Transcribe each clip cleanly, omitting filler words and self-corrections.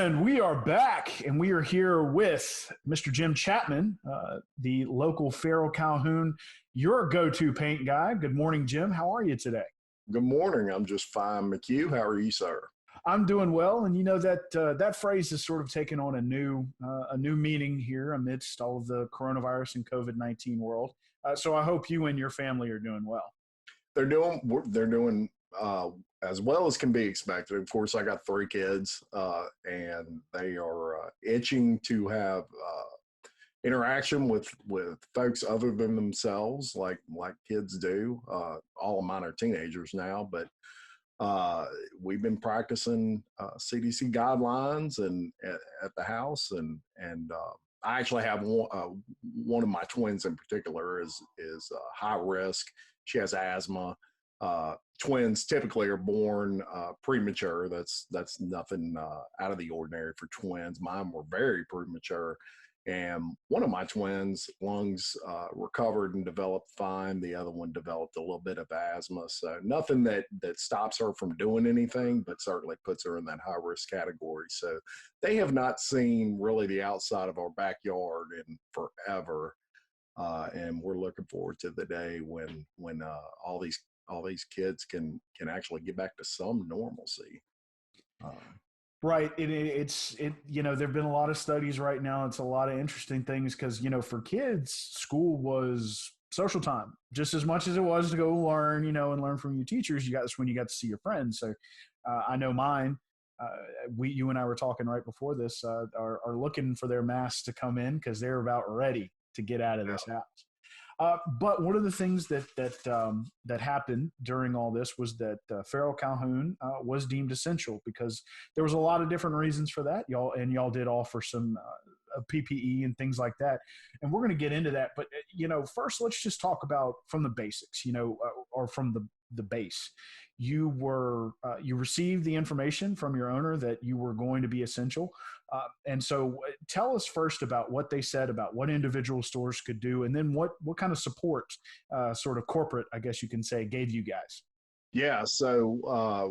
And we are back, and we are here with Mr. Jim Chapman, the local Farrell Calhoun, your go-to paint guy. Good morning, Jim. How are you today? Good morning. I'm just fine, McHugh. How are you, sir? I'm doing well, and you know that that phrase has sort of taken on a new meaning here amidst all of the coronavirus and COVID-19 world. So I hope you and your family are doing well. They're doing as well as can be expected. Of course, I got three kids, and they are itching to have interaction with folks other than themselves, like kids do. All of mine are teenagers now, but we've been practicing CDC guidelines and at the house, and I actually have one of my twins in particular is high risk. She has asthma. Twins typically are born premature. That's nothing out of the ordinary for twins. Mine were very premature. And one of my twins' lungs recovered and developed fine. The other one developed a little bit of asthma. So nothing that stops her from doing anything, but certainly puts her in that high risk category. So they have not seen really the outside of our backyard in forever. And we're looking forward to the day when all these kids can actually get back to some normalcy. Right. It's you know, there've been a lot of studies right now. It's a lot of interesting things because, you know, for kids, school was social time just as much as it was to go learn, you know, and learn from your teachers. That's when you got to see your friends. So I know mine, you and I were talking right before this, are looking for their masks to come in because they're about ready to get out of this house. But one of the things that happened during all this was that Farrell Calhoun was deemed essential because there was a lot of different reasons for that. Y'all did offer some PPE and things like that, and we're going to get into that. But you know, first let's just talk about from the basics, you know, or from the base. You received the information from your owner that you were going to be essential. And so tell us first about what they said about what individual stores could do, and then what kind of support, sort of corporate, I guess you can say, gave you guys. Yeah. So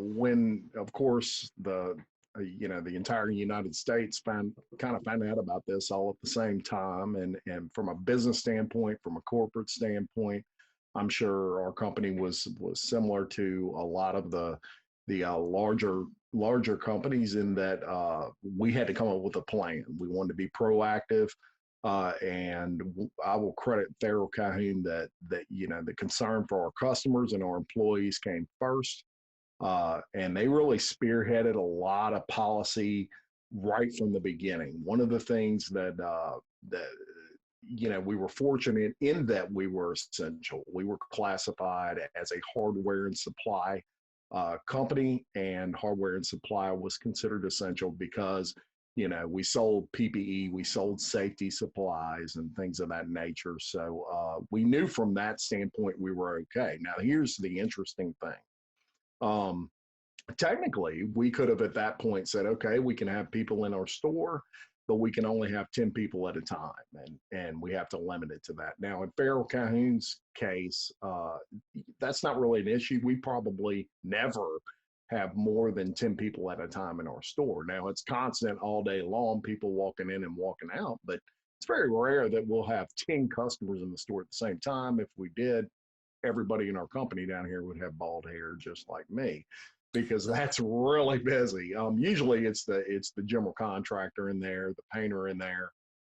when, of course, the entire United States found out about this all at the same time, and from a business standpoint, from a corporate standpoint, I'm sure our company was similar to a lot of the larger companies in that we had to come up with a plan. We wanted to be proactive, and I will credit Farrell Calhoun that you know, the concern for our customers and our employees came first, and they really spearheaded a lot of policy right from the beginning. One of the things that you know, we were fortunate in that we were essential. We were classified as a hardware and supply company, and hardware and supply was considered essential because, you know, we sold PPE, we sold safety supplies and things of that nature. So we knew from that standpoint we were okay. Now, here's the interesting thing. Technically, we could have at that point said, okay, we can have people in our store, but we can only have 10 people at a time, and we have to limit it to that. Now, in Farrell Calhoun's case, that's not really an issue. We probably never have more than 10 people at a time in our store. Now, it's constant all day long, people walking in and walking out, but it's very rare that we'll have 10 customers in the store at the same time. If we did, everybody in our company down here would have bald hair just like me, because that's really busy. Usually it's the general contractor in there, the painter in there,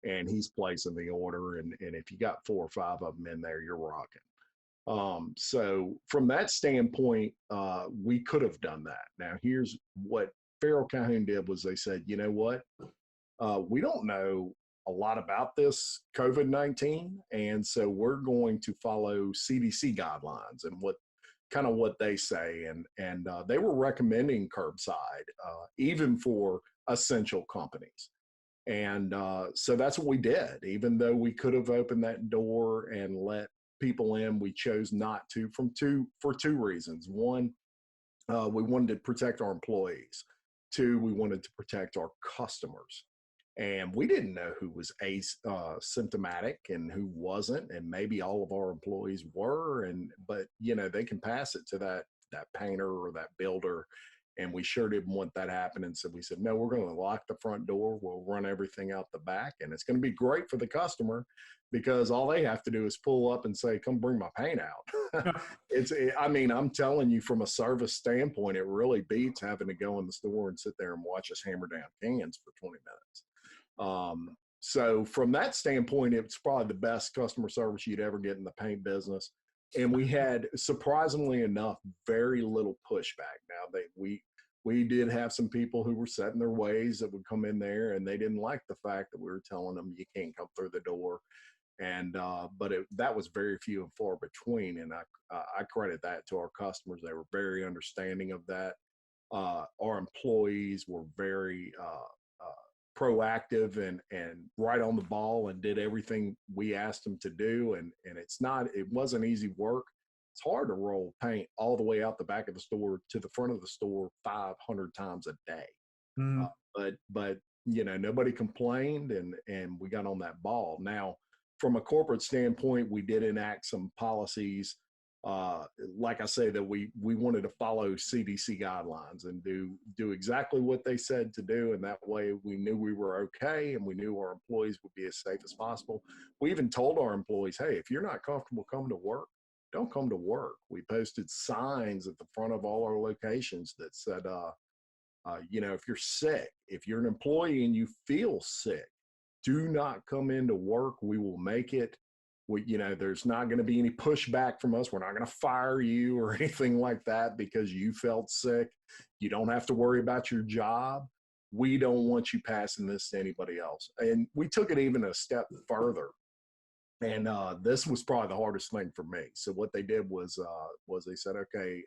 and he's placing the order. And if you got 4 or 5 of them in there, you're rocking. So from that standpoint, we could have done that. Now, here's what Farrell Calhoun did was they said, you know what? We don't know a lot about this COVID-19. And so we're going to follow CDC guidelines and what they say, and they were recommending curbside, even for essential companies. And so that's what we did. Even though we could have opened that door and let people in, we chose not to for two reasons. One, we wanted to protect our employees. Two, we wanted to protect our customers. And we didn't know who was symptomatic and who wasn't, and maybe all of our employees were. But you know, they can pass it to that painter or that builder, And we sure didn't want that happening. So we said, no, we're going to lock the front door. We'll run everything out the back. And it's going to be great for the customer because all they have to do is pull up and say, come bring my paint out. I mean, I'm telling you from a service standpoint, it really beats having to go in the store and sit there and watch us hammer down cans for 20 minutes. So from that standpoint, it's probably the best customer service you'd ever get in the paint business. And we had, surprisingly enough, very little pushback. Now, we did have some people who were set in their ways that would come in there, and they didn't like the fact that we were telling them you can't come through the door. And but that was very few and far between, and I credit that to our customers. They were very understanding of that. Our employees were very proactive and right on the ball and did everything we asked them to do. And it wasn't easy work. It's hard to roll paint all the way out the back of the store to the front of the store 500 times a day. Mm. But you know, nobody complained and we got on that ball. Now, from a corporate standpoint, we did enact some policies. Like I say, that we wanted to follow CDC guidelines and do exactly what they said to do. And that way we knew we were okay and we knew our employees would be as safe as possible. We even told our employees, hey, if you're not comfortable coming to work, don't come to work. We posted signs at the front of all our locations that said, you know, if you're sick, if you're an employee and you feel sick, do not come into work. We will make it. You know, there's not going to be any pushback from us. We're not going to fire you or anything like that because you felt sick. You don't have to worry about your job. We don't want you passing this to anybody else. And we took it even a step further. And this was probably the hardest thing for me. So what they did was they said, okay,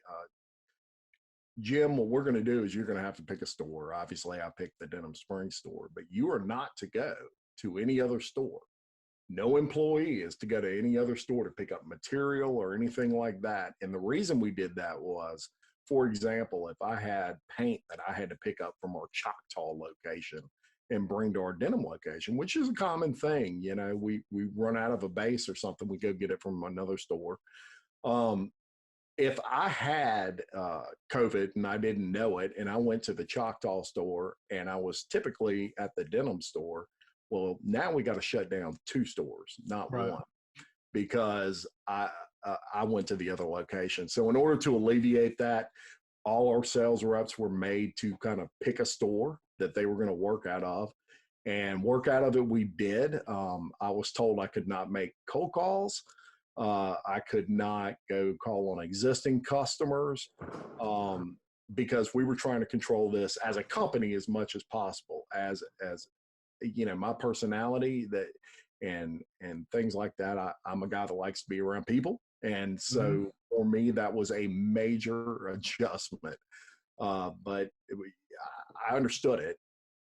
Jim, what we're going to do is you're going to have to pick a store. Obviously, I picked the Denham Springs store, but you are not to go to any other store. No employee is to go to any other store to pick up material or anything like that. And the reason we did that was, for example, if I had paint that I had to pick up from our Choctaw location and bring to our Denham location, which is a common thing, you know, we run out of a base or something, we go get it from another store. If I had COVID and I didn't know it, and I went to the Choctaw store and I was typically at the Denham store, well, now we got to shut down 2 stores, not Right. 1, because I went to the other location. So in order to alleviate that, all our sales reps were made to kind of pick a store that they were going to work out of, and work out of it we did. I was told I could not make cold calls. I could not go call on existing customers because we were trying to control this as a company as much as possible. As you know, my personality and things like that. I'm a guy that likes to be around people. And so for me, that was a major adjustment. But I understood it.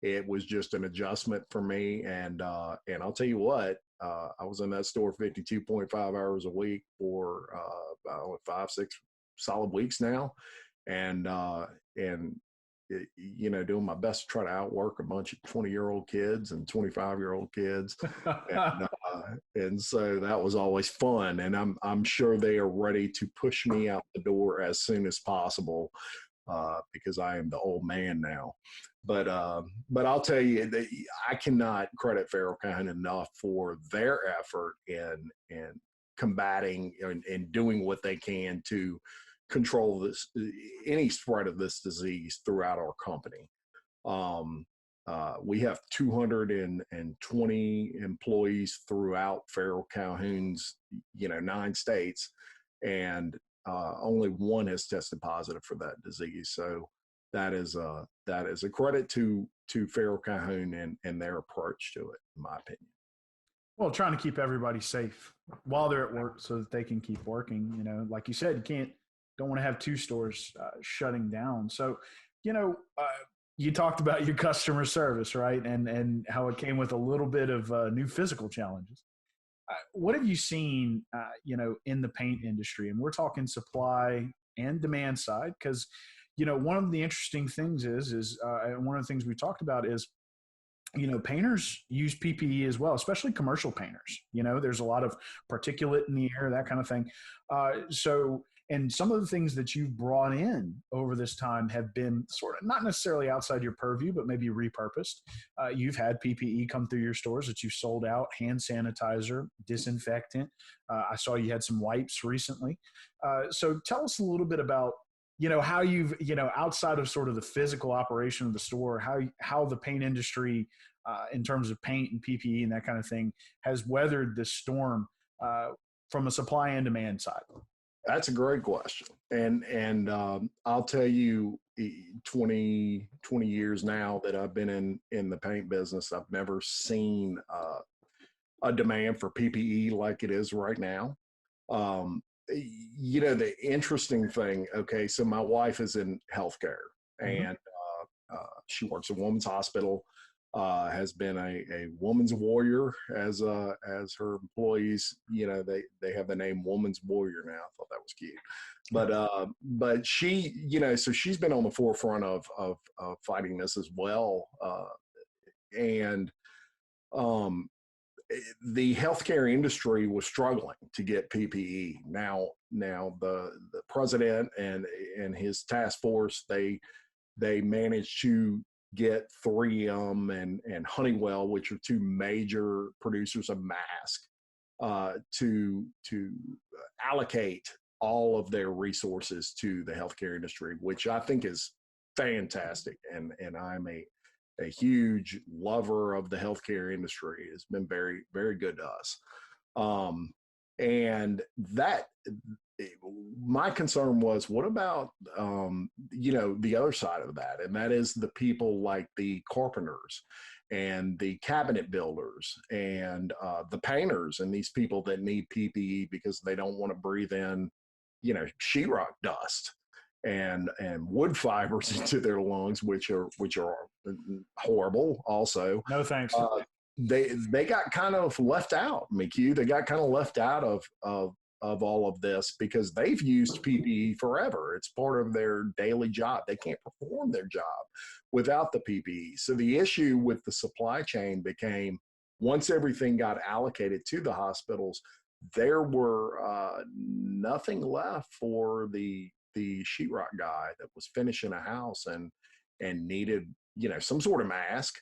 It was just an adjustment for me. And I'll tell you what, I was in that store 52.5 hours a week for 5-6 solid weeks now. And you know, doing my best to try to outwork a bunch of 20-year-old kids and 25-year-old kids. And so that was always fun. And I'm sure they are ready to push me out the door as soon as possible because I am the old man now. But I'll tell you, I cannot credit Farrell County enough for their effort in combating and doing what they can to control this, any spread of this disease throughout our company. We have 220 employees throughout Farrell Calhoun's, 9 states, and only 1 has tested positive for that disease. So that is a credit to Farrell Calhoun and their approach to it, in my opinion. Well, trying to keep everybody safe while they're at work so that they can keep working. Like you said, don't want to have 2 stores shutting down. So, you talked about your customer service, right? And how it came with a little bit of new physical challenges. What have you seen, in the paint industry? And we're talking supply and demand side, because, one of the interesting things is one of the things we talked about is, painters use PPE as well, especially commercial painters. There's a lot of particulate in the air, that kind of thing. So And some of the things that you've brought in over this time have been sort of not necessarily outside your purview, but maybe repurposed. You've had PPE come through your stores that you've sold out, hand sanitizer, disinfectant. I saw you had some wipes recently. So tell us a little bit about, how you've, outside of sort of the physical operation of the store, how the paint industry, in terms of paint and PPE and that kind of thing, has weathered this storm from a supply and demand side. That's a great question. And I'll tell you, 20 years now that I've been in the paint business, I've never seen a demand for PPE like it is right now. The interesting thing, okay, so my wife is in healthcare, and she works at Women's Hospital, has been a woman's warrior as her employees, they have the name Woman's Warrior now. I thought that was cute. But she, so she's been on the forefront of fighting this as well. And the healthcare industry was struggling to get PPE. Now the president and his task force, they managed to get 3M and Honeywell, which are two major producers of masks, to allocate all of their resources to the healthcare industry, which I think is fantastic. And I'm a huge lover of the healthcare industry. It's been very, very good to us. And that, my concern was, what about, the other side of that? And that is the people like the carpenters and the cabinet builders and the painters and these people that need PPE because they don't want to breathe in, sheetrock dust and wood fibers into their lungs, which are horrible also. No thanks. They got kind of left out, McHugh. They got kind of left out of all of this because they've used PPE forever. It's part of their daily job. They can't perform their job without the PPE. So the issue with the supply chain became, once everything got allocated to the hospitals, there were nothing left for the sheetrock guy that was finishing a house and needed, some sort of mask.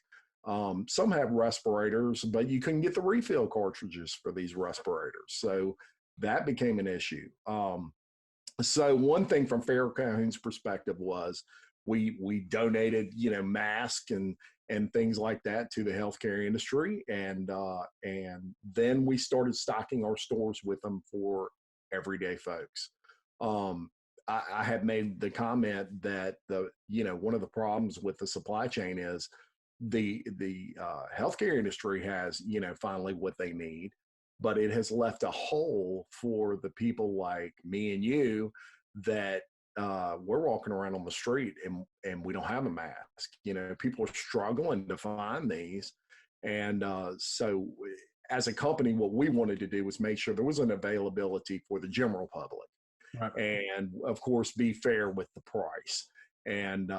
Some have respirators, but you couldn't get the refill cartridges for these respirators. So that became an issue. So one thing from Farrell Calhoun's perspective was we donated, masks and things like that to the healthcare industry. And then we started stocking our stores with them for everyday folks. I had made the comment that one of the problems with the supply chain is the healthcare industry has, finally what they need, but it has left a hole for the people like me and you that we're walking around on the street and we don't have a mask. People are struggling to find these. And so as a company, what we wanted to do was make sure there was an availability for the general public. Right. And of course, be fair with the price. And,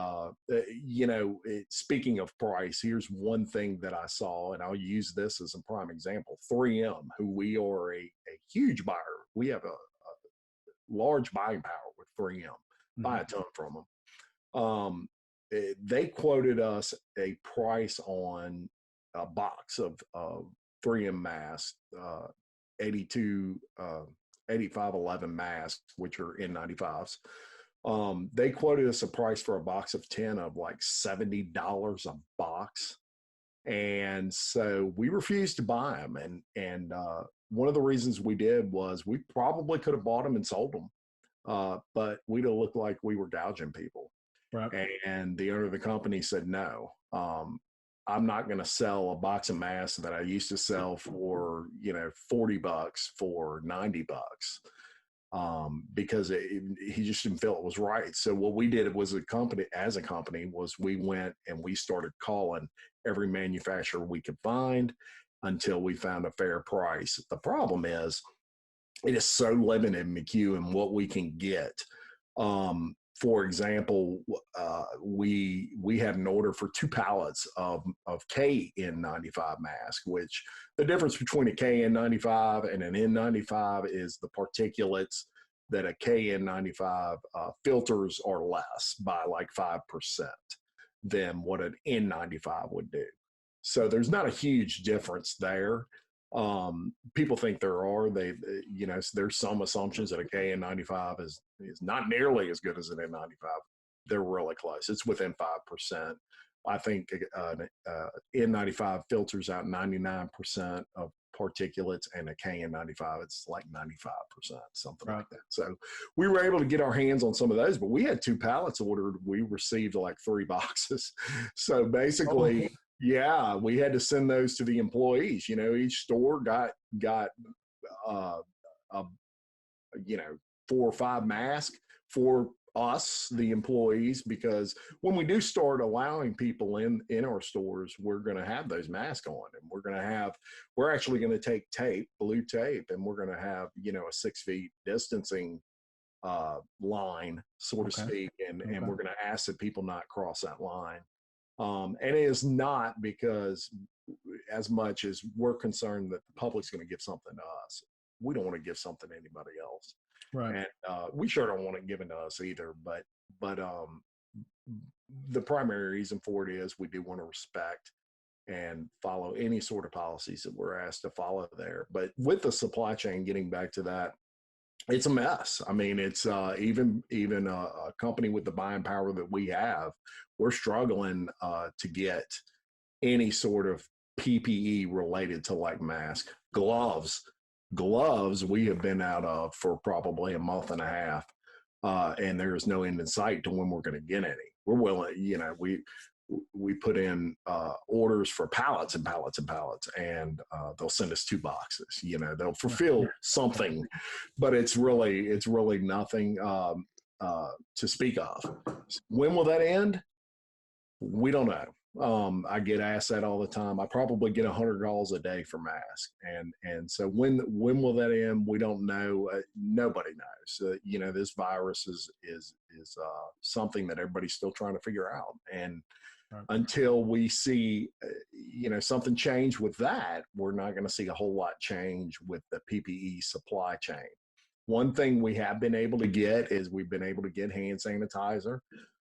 speaking of price, here's one thing that I saw, and I'll use this as a prime example. 3M, who we are a huge buyer. We have a large buying power with 3M, buy a ton from them. They quoted us a price on a box of 3M masks, 8511 masks, which are N95s. They quoted us a price for a box of 10 of like $70 a box. And so we refused to buy them. And one of the reasons we did was we probably could have bought them and sold them, but we'd have looked like we were gouging people. Right. And the owner of the company said, no, I'm not going to sell a box of masks that I used to sell for, $40 for $90. Because he just didn't feel it was right. So what we did was as a company was we went and we started calling every manufacturer we could find until we found a fair price. The problem is it is so limited, McHugh, in what we can get. For example, we had an order for 2 pallets of KN95 mask, which the difference between a KN95 and an N95 is the particulates that a KN95 filters are less by like 5% than what an N95 would do. So there's not a huge difference there. People think there are. There's some assumptions that a KN95 is not nearly as good as an N95. They're really close. It's within 5%. I think N95 filters out 99% of particulates, and a KN95, it's like 95%, something like that. So we were able to get our hands on some of those, but we had 2 pallets ordered. We received like 3 boxes. So basically, yeah, we had to send those to the employees. Each store got 4 or 5 masks for us, the employees, because when we do start allowing people in our stores, we're going to have those masks on, and we're actually going to take tape, blue tape, and we're going to have, a 6 feet distancing line, so to speak, and we're going to ask that people not cross that line. And it is not because, as much as we're concerned that the public's going to give something to us, we don't want to give something to anybody else. Right. And we sure don't want it given to us either. But the primary reason for it is we do want to respect and follow any sort of policies that we're asked to follow there. But with the supply chain, getting back to that, it's a mess. I mean, it's even a company with the buying power that we have, we're struggling to get any sort of PPE related to like masks, gloves. We have been out of for probably a month and a half, and there is no end in sight to when we're going to get any. We're willing, we put in orders for pallets and pallets and pallets, and they'll send us 2 boxes. They'll fulfill something, but it's really nothing to speak of. When will that end? We don't know. I get asked that all the time. I probably get 100 calls a day for masks, and so when will that end? We don't know. Nobody knows. This virus is something that everybody's still trying to figure out, and until we see something change with that, we're not going to see a whole lot change with the PPE supply chain. One thing we have been able to get is we've been able to get hand sanitizer.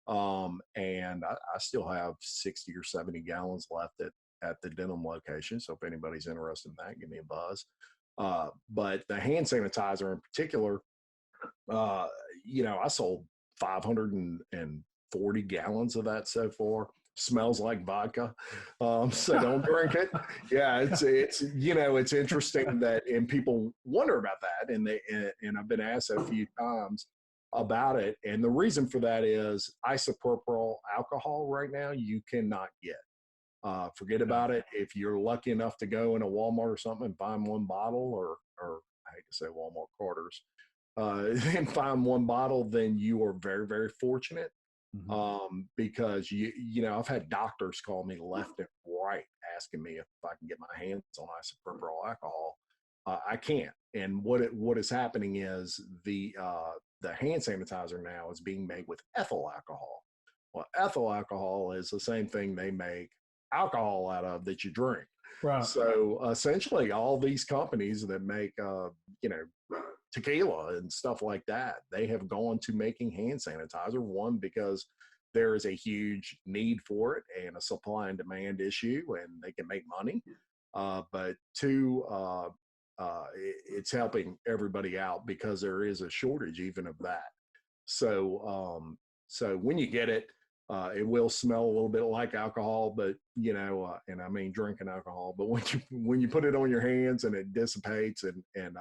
And I still have 60 or 70 gallons left at the Denham location. So if anybody's interested in that, give me a buzz. But the hand sanitizer in particular, I sold 540 gallons of that so far. Smells like vodka. So don't drink it. Yeah. It's interesting that, and people wonder about that. And I've been asked a few times about it. And the reason for that is isopropyl alcohol right now, you cannot get. Forget about it. If you're lucky enough to go in a Walmart or something and find one bottle, or I hate to say Walmart Carter's, and find one bottle, then you are very, very fortunate. Because I've had doctors call me left and right asking me if I can get my hands on isopropyl alcohol. I can't. And what is happening is the hand sanitizer now is being made with ethyl alcohol. Well, ethyl alcohol is the same thing they make alcohol out of that you drink. Right. So essentially, all these companies that make tequila and stuff like that, they have gone to making hand sanitizer. One, because there is a huge need for it and a supply and demand issue, and they can make money. But 2, it's helping everybody out because there is a shortage even of that. So when you get it, it will smell a little bit like alcohol, but and I mean drinking alcohol. But when you put it on your hands and it dissipates and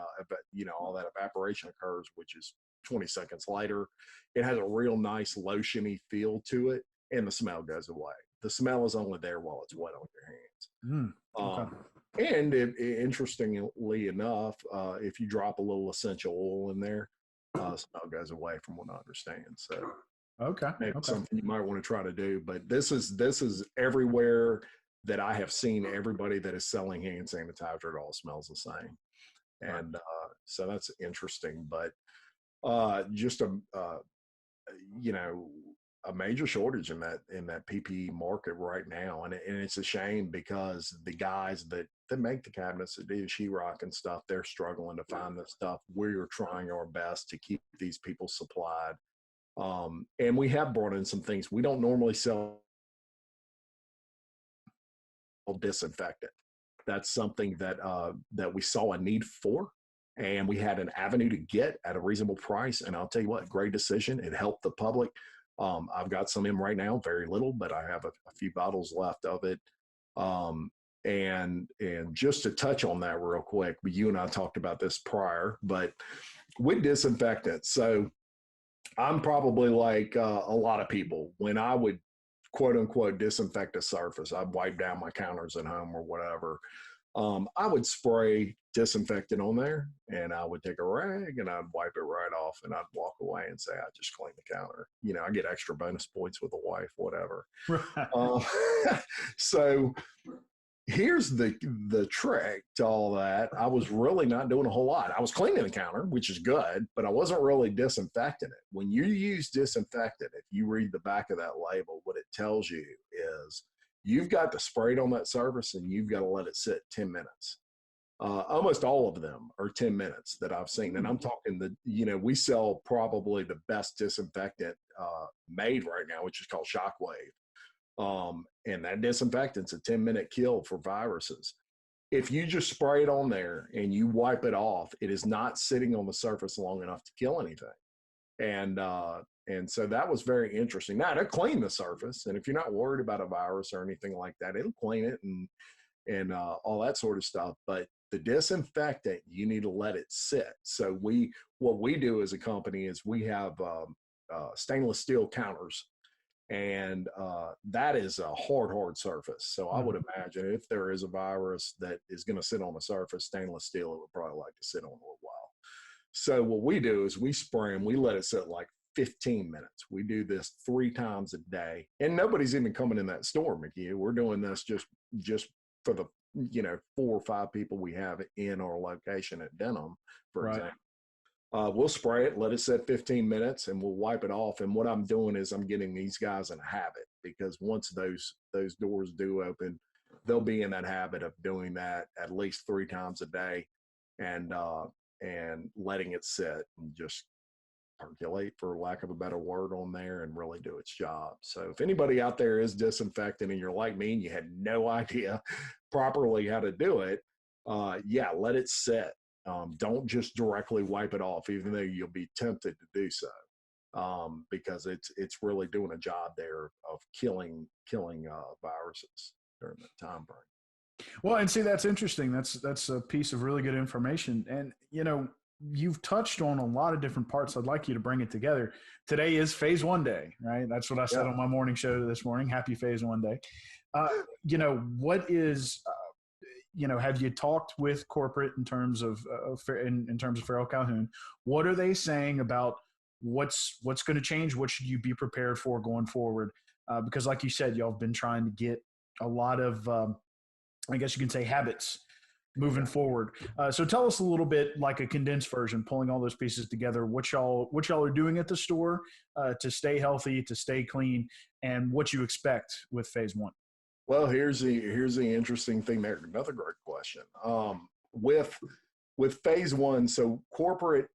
all that evaporation occurs, which is 20 seconds later, it has a real nice lotiony feel to it, and the smell goes away. The smell is only there while it's wet on your hands. Okay. And interestingly enough, if you drop a little essential oil in there, smell goes away from what I understand. So maybe something you might want to try to do. But this is everywhere that I have seen. Everybody that is selling hand sanitizer, it all smells the same. And so that's interesting. But just a major shortage in that PPE market right now, and it's a shame because the guys that make the cabinets, that do sheetrock and stuff, they're struggling to find this stuff. We're trying our best to keep these people supplied, and we have brought in some things we don't normally sell. Disinfectant. That's something that we saw a need for, and we had an avenue to get at a reasonable price. And I'll tell you what, great decision. It helped the public. I've got some in right now, very little, but I have a few bottles left of it. And just to touch on that real quick, you and I talked about this prior, but with disinfectant, so I'm probably like a lot of people. When I would quote unquote disinfect a surface, I'd wipe down my counters at home or whatever. I would spray disinfectant on there, and I would take a rag and I'd wipe it right off, and I'd walk away and say, I just cleaned the counter. You know, I get extra bonus points with the wife, whatever. Right. So here's the trick to all that. I was really not doing a whole lot. I was cleaning the counter, which is good, but I wasn't really disinfecting it. When you use disinfectant, if you read the back of that label, what it tells you is you've got to spray it on that surface and you've got to let it sit 10 minutes. Almost all of them are 10 minutes that I've seen. And I'm talking we sell probably the best disinfectant made right now, which is called Shockwave. And that disinfectant's a 10-minute kill for viruses. If you just spray it on there and you wipe it off, it is not sitting on the surface long enough to kill anything. And so that was very interesting. Now, it'll clean the surface, and if you're not worried about a virus or anything like that, it'll clean it and all that sort of stuff. But the disinfectant, you need to let it sit. So what we do as a company is we have stainless steel counters, and that is a hard surface. So I would imagine if there is a virus that is going to sit on the surface, stainless steel, it would probably like to sit on a little while. So what we do is we spray them, we let it sit like 15 minutes. We do this 3 times a day, and nobody's even coming in that store, McHugh. We're doing this just for the 4 or 5 people we have in our location at Denham, for example. We'll spray it, let it sit 15 minutes, and we'll wipe it off. And what I'm doing is I'm getting these guys in a habit, because once those doors do open, they'll be in that habit of doing that at least 3 times a day, and letting it sit and just percolate, for lack of a better word, on there and really do its job. So if anybody out there is disinfecting and you're like me and you had no idea properly how to do it, let it sit. Don't just directly wipe it off, even though you'll be tempted to do so, because it's really doing a job there of killing viruses during that time frame. Well, and see, that's interesting. That's a piece of really good information. And you've touched on a lot of different parts. I'd like you to bring it together. Today is phase 1 day, right? That's what I said on my morning show this morning. Happy phase 1 day. What is have you talked with corporate in terms of Farrell Calhoun? What are they saying about what's going to change? What should you be prepared for going forward? Because like you said, y'all have been trying to get a lot of, I guess you can say, habits moving forward. So tell us a little bit, like a condensed version, pulling all those pieces together, what y'all are doing at the store to stay healthy, to stay clean, and what you expect with phase 1. Well, here's the interesting thing there. Another great question. With phase 1, so corporate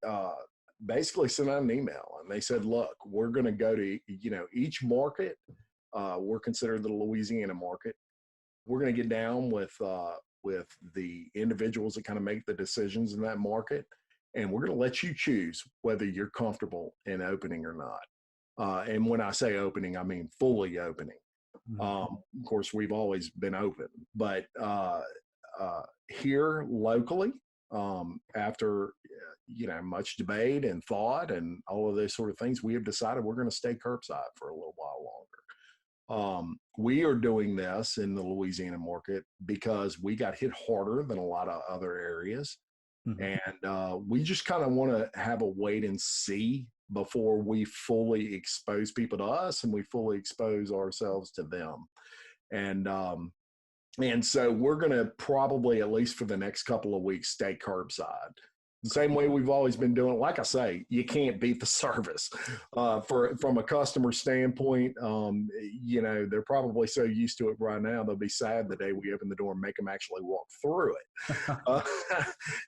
basically sent out an email, and they said, look, we're going to go to each market. We're considered the Louisiana market. We're going to get down with the individuals that kind of make the decisions in that market, and we're going to let you choose whether you're comfortable in opening or not. And when I say opening, I mean fully opening. Of course, we've always been open, but here locally, after much debate and thought and all of those sort of things, we have decided we're going to stay curbside for a little while longer. We are doing this in the Louisiana market because we got hit harder than a lot of other areas, and we just kind of want to have a wait and see before we fully expose people to us and we fully expose ourselves to them. And so we're going to probably, at least for the next couple of weeks, stay curbside. Okay. Same way we've always been doing. Like I say, you can't beat the service. From a customer standpoint, they're probably so used to it right now. They'll be sad the day we open the door and make them actually walk through it. Uh,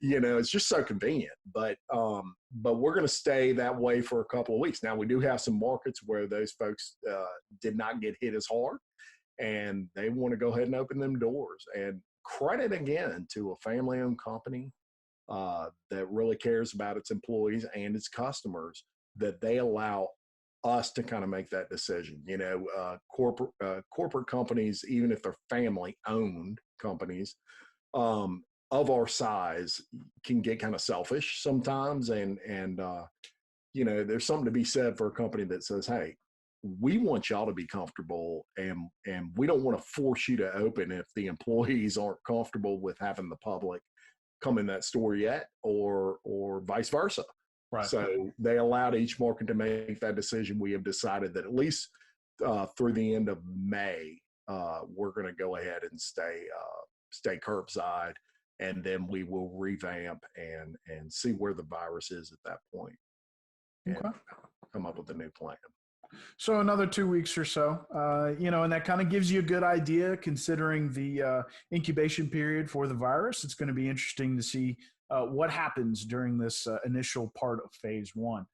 it's just so convenient. But we're going to stay that way for a couple of weeks. Now we do have some markets where those folks did not get hit as hard, and they want to go ahead and open them doors. And credit again to a family-owned company that really cares about its employees and its customers, that they allow us to kind of make that decision. Corporate companies, even if they're family-owned companies of our size, can get kind of selfish sometimes, and there's something to be said for a company that says, "Hey, we want y'all to be comfortable, and we don't want to force you to open if the employees aren't comfortable with having the public come in that store yet, or vice versa." Right. So they allowed each market to make that decision. We have decided that at least through the end of May, we're going to go ahead and stay curbside, and then we will revamp and see where the virus is at that point, and Okay. come up with a new plan. So another 2 weeks or so, and that kind of gives you a good idea considering the incubation period for the virus. It's going to be interesting to see what happens during this initial part of phase one.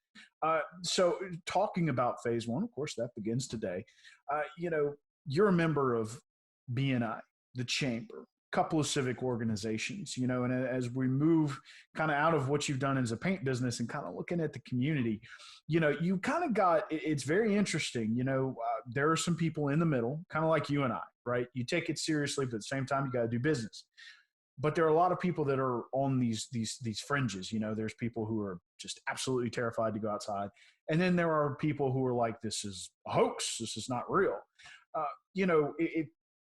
So talking about phase one, of course, that begins today. You're a member of BNI, the chamber, couple of civic organizations, and as we move kind of out of what you've done as a paint business and kind of looking at the community, you kind of got, it's very interesting. There are some people in the middle, kind of like you and I, right? You take it seriously, but at the same time, you got to do business. But there are a lot of people that are on these fringes. There's people who are just absolutely terrified to go outside, and then there are people who are like, "This is a hoax. This is not real."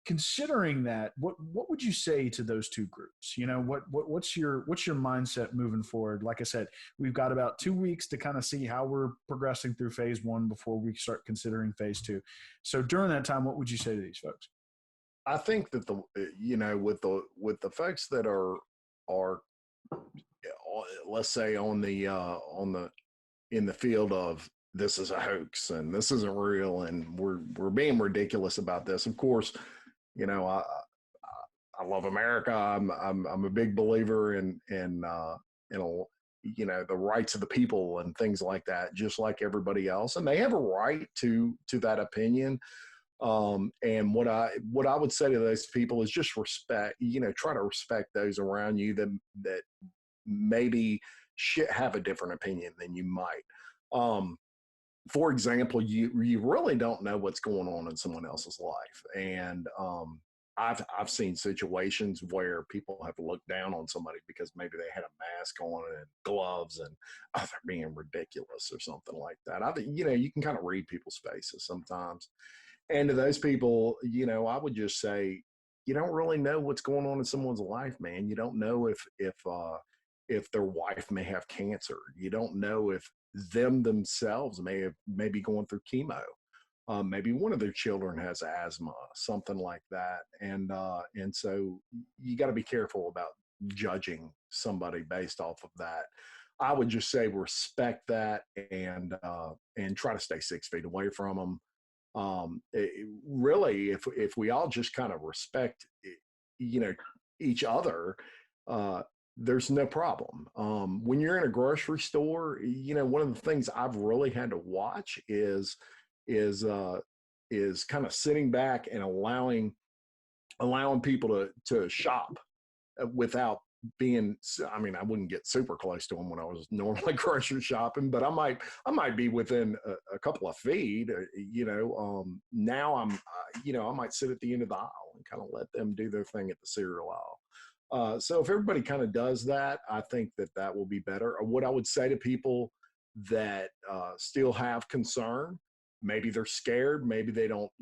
Considering that, what would you say to those two groups? What's your mindset moving forward? Like I said, we've got about 2 weeks to kind of see how we're progressing through phase one before we start considering phase two. So during that time, what would you say to these folks? I think that with the folks that are let's say on the in the field of, this is a hoax and this isn't real and we're being ridiculous about this. Of course, I love America. I'm a big believer in the rights of the people and things like that, just like everybody else, and they have a right to that opinion. And what I would say to those people is just respect. Try to respect those around you that maybe should have a different opinion than you might. For example, you really don't know what's going on in someone else's life, and I've seen situations where people have looked down on somebody because maybe they had a mask on and gloves, and they're being ridiculous or something like that. I think you can kind of read people's faces sometimes, and to those people, I would just say, you don't really know what's going on in someone's life, man. You don't know if their wife may have cancer. You don't know if them themselves may be going through chemo. Maybe one of their children has asthma, something like that, and so you got to be careful about judging somebody based off of that. I would just say respect that, and try to stay 6 feet away from them. Really, if we all just kind of respect, each other, there's no problem. When you're in a grocery store, one of the things I've really had to watch is kind of sitting back and allowing people to shop without being, I mean, I wouldn't get super close to them when I was normally grocery shopping, but I might be within a couple of feet. Now I might sit at the end of the aisle and kind of let them do their thing at the cereal aisle. So if everybody kind of does that, I think that will be better. Or what I would say to people that still have concern, maybe they're scared, maybe they don't,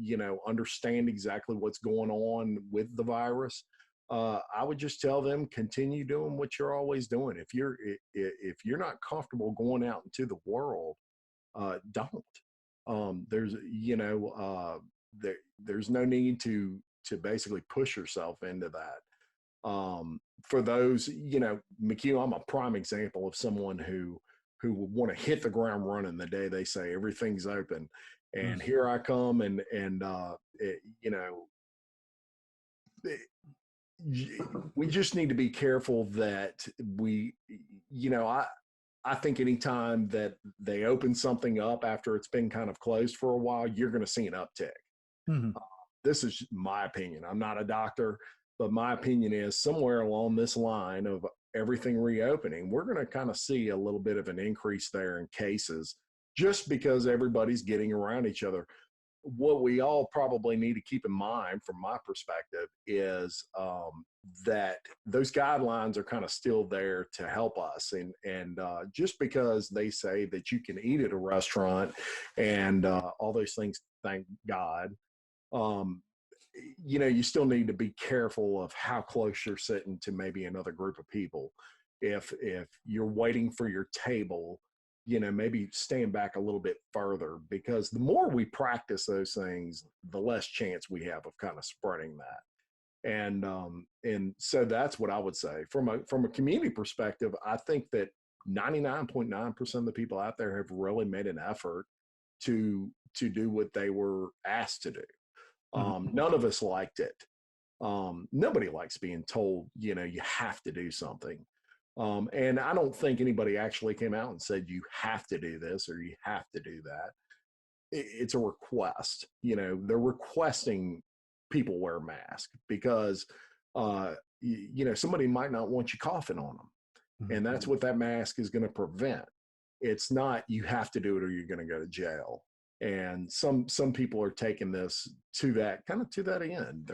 understand exactly what's going on with the virus. I would just tell them, continue doing what you're always doing. If you're not comfortable going out into the world, don't. There's no need to basically push yourself into that. For those, McHugh, I'm a prime example of someone who would want to hit the ground running the day they say everything's open. And here I come, and we just need to be careful that I think anytime that they open something up after it's been kind of closed for a while, you're going to see an uptick. Mm-hmm. This is my opinion. I'm not a doctor, but my opinion is somewhere along this line of everything reopening, we're going to kind of see a little bit of an increase there in cases just because everybody's getting around each other. What we all probably need to keep in mind from my perspective is that those guidelines are kind of still there to help us. And just because they say that you can eat at a restaurant and all those things, thank God, you still need to be careful of how close you're sitting to maybe another group of people. If you're waiting for your table, maybe stand back a little bit further, because the more we practice those things, the less chance we have of kind of spreading that. And so that's what I would say from a community perspective. I think that 99.9% of the people out there have really made an effort to do what they were asked to do. None of us liked it. Nobody likes being told, you have to do something. And I don't think anybody actually came out and said, you have to do this or you have to do that. It's a request. They're requesting people wear masks because, somebody might not want you coughing on them. Mm-hmm. And that's what that mask is going to prevent. It's not, you have to do it or you're going to go to jail. And some people are taking this to that end.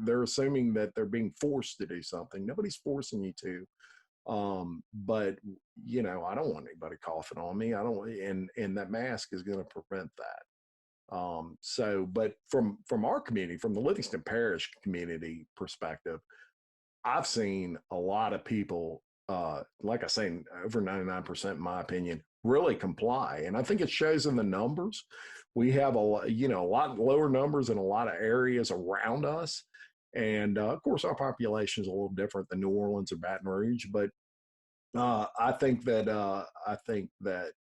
They're assuming that they're being forced to do something. Nobody's forcing you to. But I don't want anybody coughing on me. And that mask is going to prevent that. But from our community, from the Livingston Parish community perspective, I've seen a lot of people, like I say, over 99%, in my opinion, really comply. And I think it shows in the numbers. We have a lot lower numbers in a lot of areas around us. And of course, our population is a little different than New Orleans or Baton Rouge. But I think that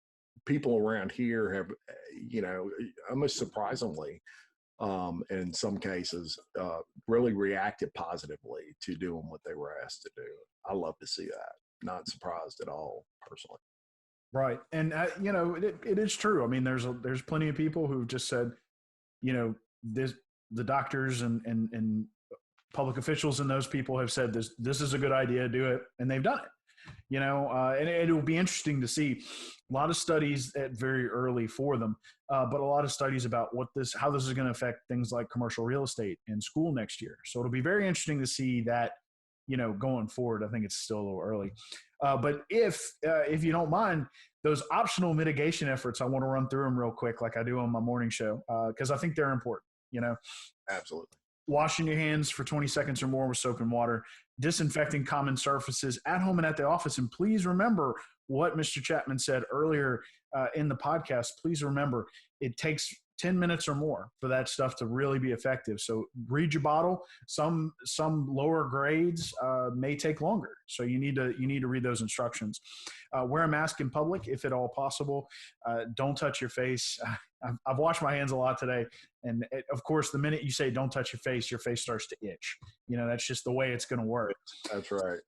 people around here have, almost surprisingly, in some cases, really reacted positively to doing what they were asked to do. I love to see that. Not surprised at all, personally. Right. And, it is true. I mean, there's plenty of people who've just said, the doctors and public officials and those people have said this is a good idea, do it. And they've done it, and it will be interesting to see a lot of studies at very early for them, but a lot of studies about how this is going to affect things like commercial real estate and school next year. So it'll be very interesting to see that, going forward. I think it's still a little early. But if you don't mind, those optional mitigation efforts, I want to run through them real quick, like I do on my morning show, because I think they're important. Absolutely. Washing your hands for 20 seconds or more with soap and water, disinfecting common surfaces at home and at the office. And please remember what Mr. Chapman said earlier in the podcast. Please remember, it takes 10 minutes or more for that stuff to really be effective. So read your bottle. Some lower grades may take longer. So you need to read those instructions. Wear a mask in public if at all possible. Don't touch your face. I've washed my hands a lot today. And of course, the minute you say don't touch your face starts to itch. That's just the way it's going to work. That's right.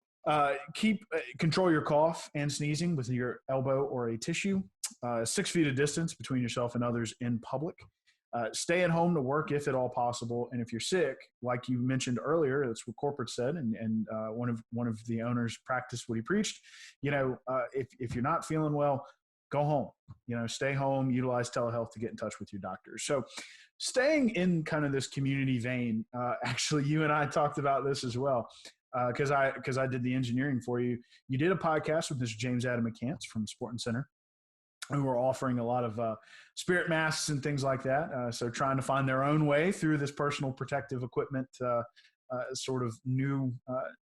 Control your cough and sneezing with your elbow or a tissue. 6 feet of distance between yourself and others in public. Stay at home to work if at all possible. And if you're sick, like you mentioned earlier, that's what corporate said, and one of the owners practiced what he preached. If you're not feeling well, go home. Stay home. Utilize telehealth to get in touch with your doctor. So, staying in kind of this community vein, actually, you and I talked about this as well. Because I did the engineering for you. You did a podcast with Mr. James Adam McCants from Sporting Center, who were offering a lot of spirit masks and things like that. So trying to find their own way through this personal protective equipment, sort of new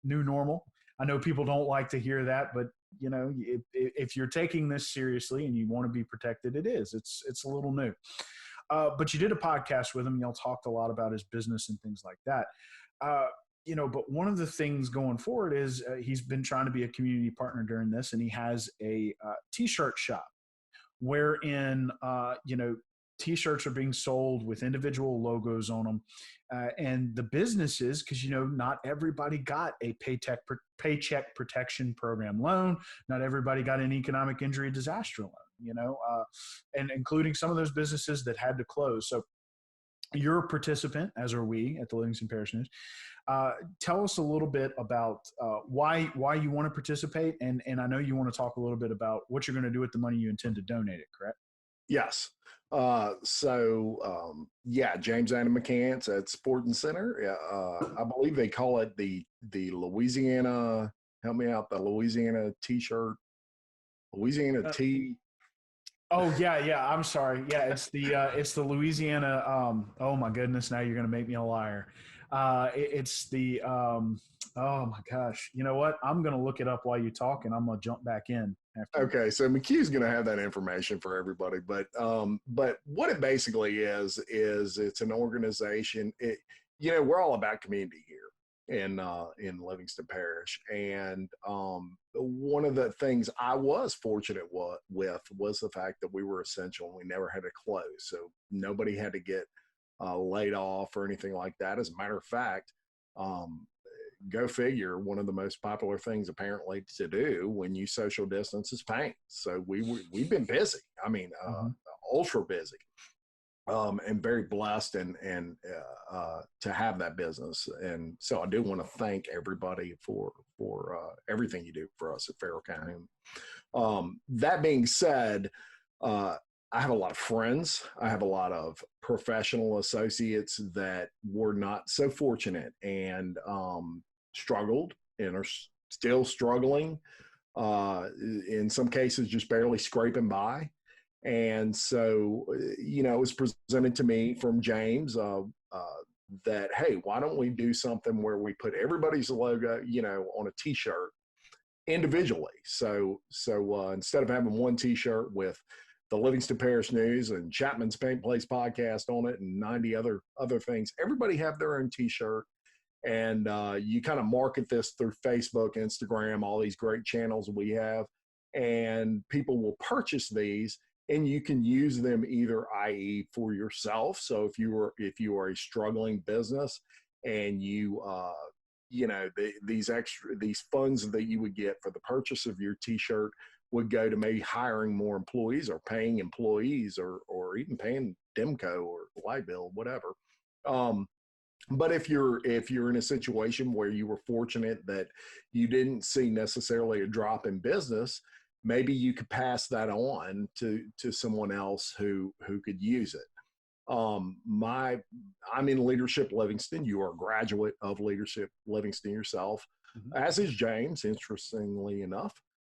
normal. I know people don't like to hear that, but if you're taking this seriously and you want to be protected, it's a little new. But you did a podcast with him. Y'all talked a lot about his business and things like that. but one of the things going forward is he's been trying to be a community partner during this, and he has a t-shirt shop wherein t-shirts are being sold with individual logos on them, and the businesses, because not everybody got a paycheck protection program loan, not everybody got an economic injury disaster loan, and including some of those businesses that had to close. So you're a participant, as are we at the Livingston Parish News. Tell us a little bit about why you want to participate, and I know you want to talk a little bit about what you're going to do with the money you intend to donate it, correct? Yes. James Anna McCants at Sporting Center. I believe they call it the Louisiana, help me out, the Louisiana T-shirt, Louisiana T. Oh yeah. I'm sorry. Yeah, it's the Louisiana. Oh my goodness, now you're going to make me a liar. It's the oh my gosh. You know what? I'm going to look it up while you talk, and I'm going to jump back in after. Okay, so McHugh's going to have that information for everybody, but what it basically is it's an organization. We're all about community here in Livingston Parish, and one of the things I was fortunate with was the fact that we were essential and we never had to close, so nobody had to get laid off or anything like that. As a matter of fact, go figure, one of the most popular things apparently to do when you social distance is paint. So we've been busy. I mean, ultra busy, and very blessed and to have that business. And so I do want to thank everybody for everything you do for us at Farrell County. That being said, I have a lot of friends. I have a lot of professional associates that were not so fortunate and struggled and are still struggling. In some cases, just barely scraping by. And so, it was presented to me from James that, hey, why don't we do something where we put everybody's logo, on a T-shirt individually. So instead of having one T-shirt with the Livingston Parish News and Chapman's Paint Place podcast on it and 90 other things, everybody have their own T-shirt. And you kind of market this through Facebook, Instagram, all these great channels we have, and people will purchase these, and you can use them either, i.e., for yourself. So if you are a struggling business, and these funds that you would get for the purchase of your T-shirt would go to maybe hiring more employees or paying employees or even paying Demco or light bill, whatever. But if you're in a situation where you were fortunate that you didn't see necessarily a drop in business, maybe you could pass that on to someone else who could use it. I'm in Leadership Livingston. You are a graduate of Leadership Livingston yourself, as is James, interestingly enough.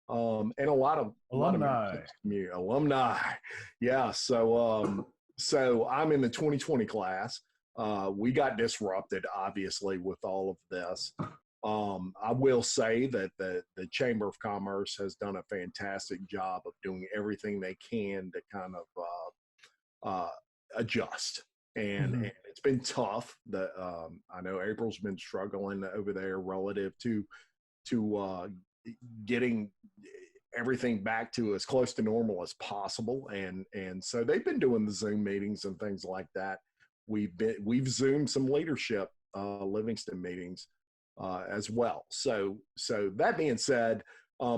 And a lot of alumni. Alumni. Yeah. So I'm in the 2020 class. We got disrupted, obviously, with all of this. I will say that the Chamber of Commerce has done a fantastic job of doing everything they can to kind of adjust. And it's been tough. I know April's been struggling over there relative to getting everything back to as close to normal as possible. And so they've been doing the Zoom meetings and things like that. We've Zoomed some leadership Livingston meetings as well. So that being said,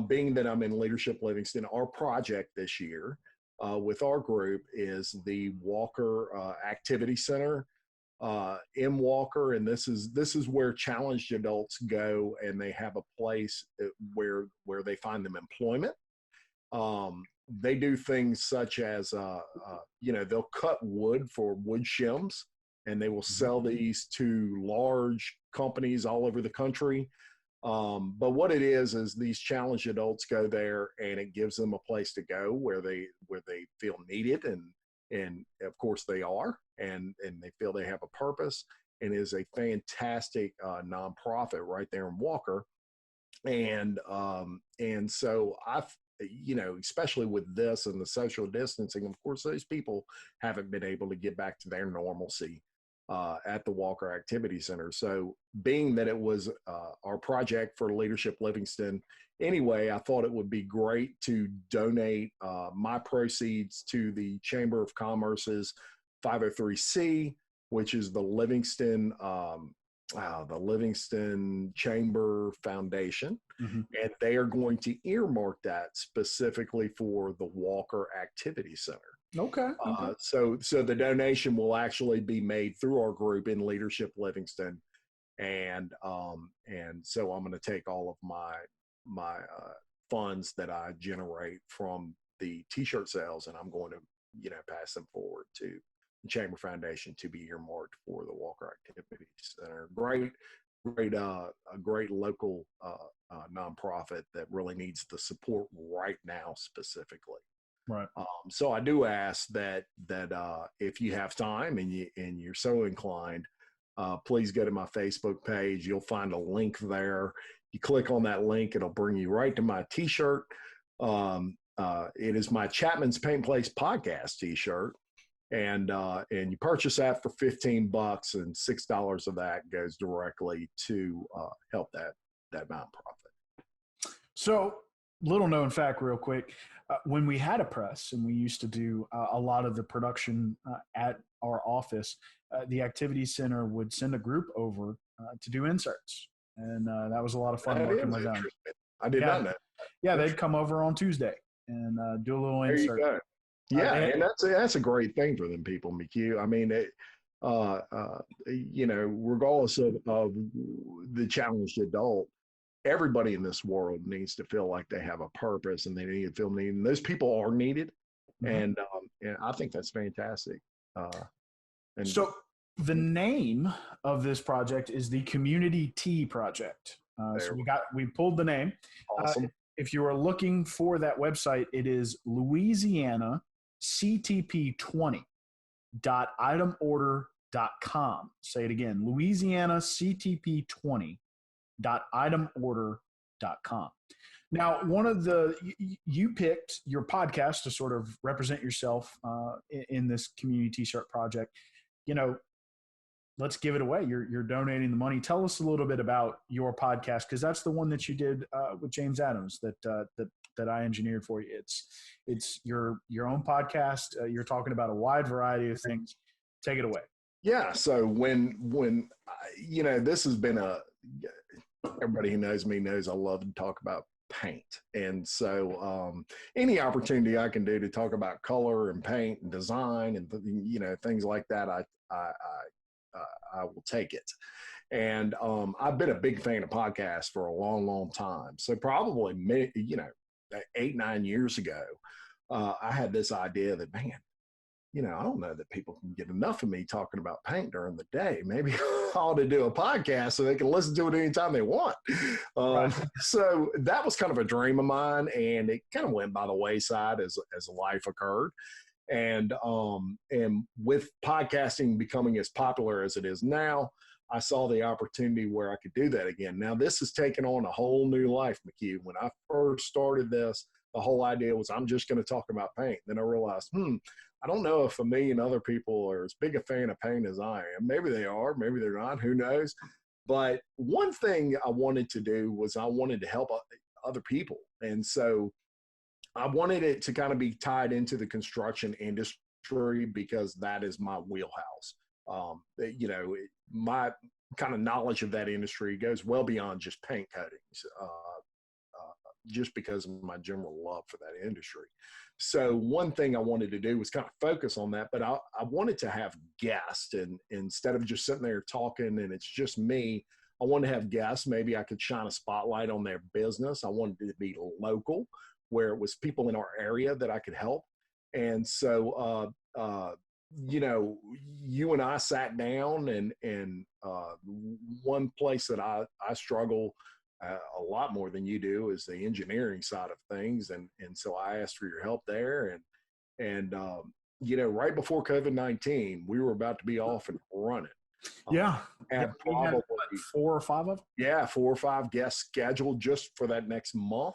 being that I'm in Leadership Livingston, our project this year with our group is the Walker Activity Center in Walker, and this is where challenged adults go, and they have a place where they find them employment. They do things such as they'll cut wood for wood shims, and they will sell these to large companies all over the country. But what it is these challenged adults go there, and it gives them a place to go where they feel needed, and of course they are, and they feel they have a purpose, and is a fantastic nonprofit right there in Walker. And so especially with this and the social distancing, of course, those people haven't been able to get back to their normalcy. at the Walker Activity Center. So being that it was our project for Leadership Livingston anyway, I thought it would be great to donate my proceeds to the Chamber of Commerce's 503C, which is the Livingston Chamber Foundation. Mm-hmm. And they are going to earmark that specifically for the Walker Activity Center. Okay. So the donation will actually be made through our group in Leadership Livingston, and so I'm going to take all of my funds that I generate from the T-shirt sales, and I'm going to pass them forward to the Chamber Foundation to be earmarked for the Walker Activity Center. A great local nonprofit that really needs the support right now specifically. Right. So I do ask that if you have time and you're so inclined, please go to my Facebook page. You'll find a link there. You click on that link, it'll bring you right to my T-shirt. It is my Chapman's Paint Place podcast T-shirt, and you purchase that for $15, and $6 of that goes directly to help that nonprofit. So, little known fact, real quick. When we had a press and we used to do a lot of the production at our office, the Activity Center would send a group over to do inserts. And that was a lot of fun working with them. I did not know. Yeah, they'd come over on Tuesday and do a little insert. There you go. Yeah, and that's a great thing for them people, McHugh. I mean, regardless of the challenged adult, everybody in this world needs to feel like they have a purpose, and they need to feel needed. And those people are needed, and I think that's fantastic. So the name of this project is the Community Tea Project. So we pulled the name. Awesome. If you are looking for that website, it is LouisianaCTP20.itemorder.com. Say it again, LouisianaCTP20.itemorder.com. Now, you picked your podcast to sort of represent yourself in this community T-shirt project. Let's give it away. You're donating the money. Tell us a little bit about your podcast, because that's the one that you did with James Adams that I engineered for you. It's your own podcast. You're talking about a wide variety of things. Take it away. Yeah. So when this has been everybody who knows me knows I love to talk about paint. And so any opportunity I can do to talk about color and paint and design and things like that, I will take it. And I've been a big fan of podcasts for a long, long time. So probably 8-9 years ago, I had this idea that, man, I don't know that people can get enough of me talking about paint during the day. Maybe I ought to do a podcast so they can listen to it anytime they want. Right. So that was kind of a dream of mine, and it kind of went by the wayside as life occurred. And with podcasting becoming as popular as it is now, I saw the opportunity where I could do that again. Now, this has taken on a whole new life, McHugh. When I first started this, the whole idea was I'm just going to talk about paint. Then I realized, I don't know if a million other people are as big a fan of paint as I am. Maybe they are, maybe they're not, who knows? But one thing I wanted to do was I wanted to help other people. And so I wanted it to kind of be tied into the construction industry because that is my wheelhouse. My kind of knowledge of that industry goes well beyond just paint coatings, just because of my general love for that industry. So one thing I wanted to do was kind of focus on that, but I wanted to have guests, and instead of just sitting there talking and it's just me, I wanted to have guests. Maybe I could shine a spotlight on their business. I wanted it to be local, where it was people in our area that I could help. And so, you and I sat down, and one place that I struggle a lot more than you do is the engineering side of things. And so I asked for your help there. And right before COVID-19, we were about to be off and running. Yeah. And we had 4 or 5 of them? Yeah, 4 or 5 guests scheduled just for that next month.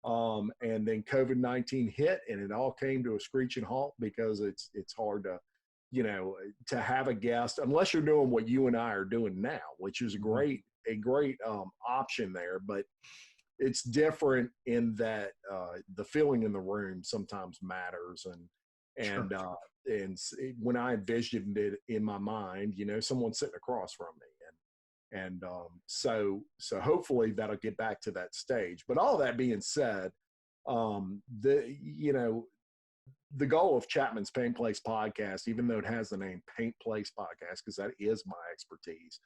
And then COVID-19 hit, and it all came to a screeching halt because it's hard to to have a guest, unless you're doing what you and I are doing now, which is a great option there, but it's different in that the feeling in the room sometimes matters. And Sure. when I envisioned it in my mind, someone sitting across from me, so hopefully that'll get back to that stage. But all that being said, the goal of Chapman's Paint Place podcast, even though it has the name Paint Place Podcast, because that is my expertise,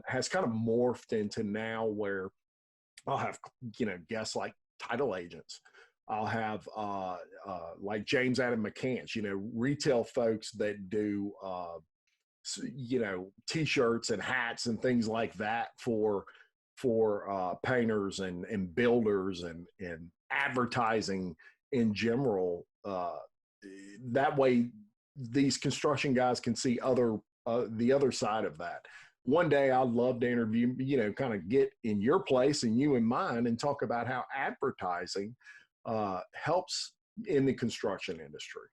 has kind of morphed into now where I'll have, guests like title agents. I'll have like James Adam McCants, retail folks that do, T-shirts and hats and things like that for painters and builders and advertising in general. That way, these construction guys can see the other side of that. One day, I'd love to interview, kind of get in your place and you in mine and talk about how advertising helps in the construction industry.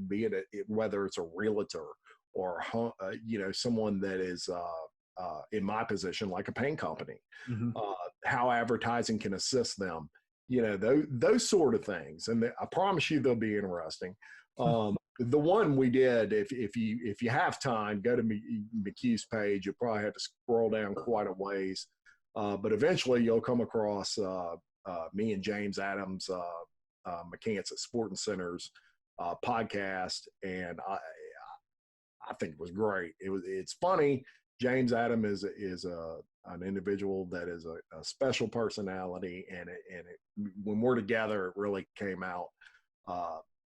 Be it whether it's a realtor or someone that is in my position, like a paint company, how advertising can assist them. Those sort of things, and I promise you they'll be interesting. The one we did, if you have time, go to McHugh's page. You'll probably have to scroll down quite a ways, but eventually you'll come across me and James Adams, McCants at Sporting Centers podcast, and I think it was great. It's funny. James Adam is an individual that is a special personality, and when we're together, it really came out.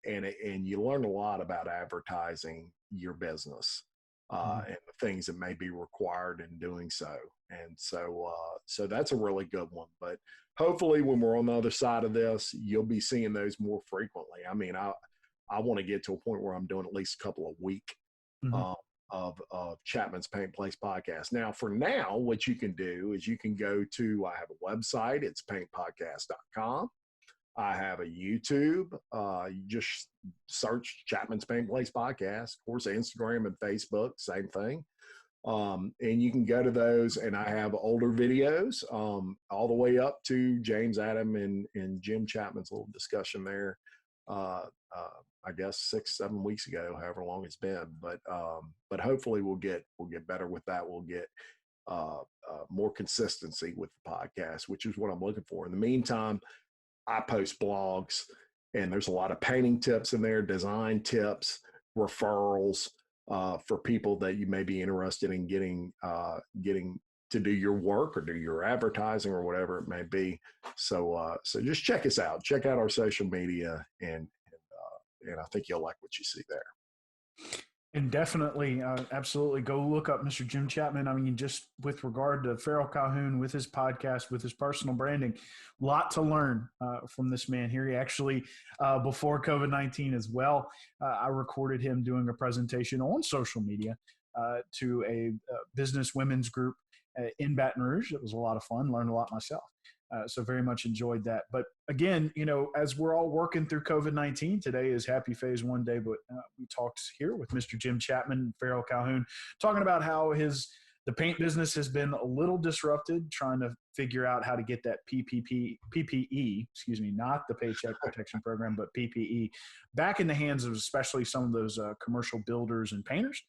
And you learn a lot about advertising your business and the things that may be required in doing so. And so that's a really good one. But hopefully, when we're on the other side of this, you'll be seeing those more frequently. I mean, I want to get to a point where I'm doing at least a couple a week. Of Chapman's Paint Place podcast. Now, for now, what you can do is you can go to, I have a website, it's paintpodcast.com. I have a YouTube. You just search Chapman's Paint Place podcast. Of course, Instagram and Facebook, same thing. And you can go to those, and I have older videos all the way up to James Adam and Jim Chapman's little discussion there. I guess 6-7 weeks ago, however long it's been, but hopefully we'll get better with that. We'll get more consistency with the podcast, which is what I'm looking for. In the meantime, I post blogs, and there's a lot of painting tips in there, design tips, referrals for people that you may be interested in getting to do your work or do your advertising or whatever it may be. So just check us out. Check out our social media, and I think you'll like what you see there. And definitely, absolutely, go look up Mr. Jim Chapman. I mean, just with regard to Farrell Calhoun, with his podcast, with his personal branding, a lot to learn from this man here. He actually, before COVID-19 as well, I recorded him doing a presentation on social media to a business women's group in Baton Rouge. It was a lot of fun, learned a lot myself. So very much enjoyed that. But again, as we're all working through COVID-19, today is Happy Phase 1 Day, but we talked here with Mr. Jim Chapman, Farrell Calhoun, talking about how the paint business has been a little disrupted, trying to figure out how to get that PPE, not the Paycheck Protection Program, but PPE, back in the hands of especially some of those commercial builders and painters.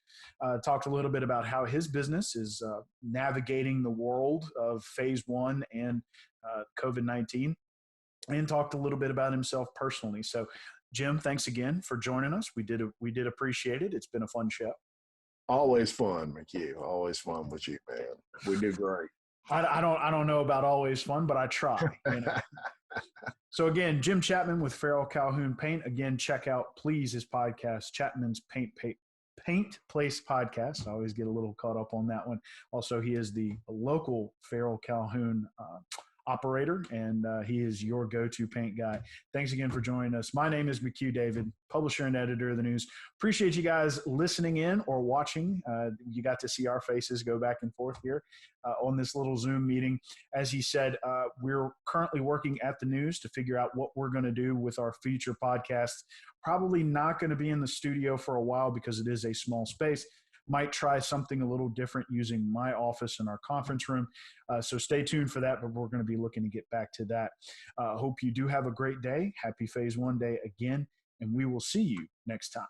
Talked a little bit about how his business is navigating the world of Phase 1 and COVID-19, and talked a little bit about himself personally. So, Jim, thanks again for joining us. We did appreciate it. It's been a fun show. Always fun, McHugh. Always fun with you, man. We do great. I don't know about always fun, but I try. So again, Jim Chapman with Farrell Calhoun Paint. Again, check out please his podcast, Chapman's Paint Place Podcast. I always get a little caught up on that one. Also, he is the local Farrell Calhoun operator, and he is your go-to paint guy. Thanks again for joining us. My name is McHugh David, publisher and editor of the news. Appreciate you guys listening in or watching. You got to see our faces go back and forth here on this little Zoom meeting. As he said, we're currently working at the news to figure out what we're going to do with our future podcast. Probably not going to be in the studio for a while because it is a small space. Might try something a little different using my office and our conference room. So stay tuned for that, but we're going to be looking to get back to that. Hope you do have a great day. Happy Phase 1 Day again, and we will see you next time.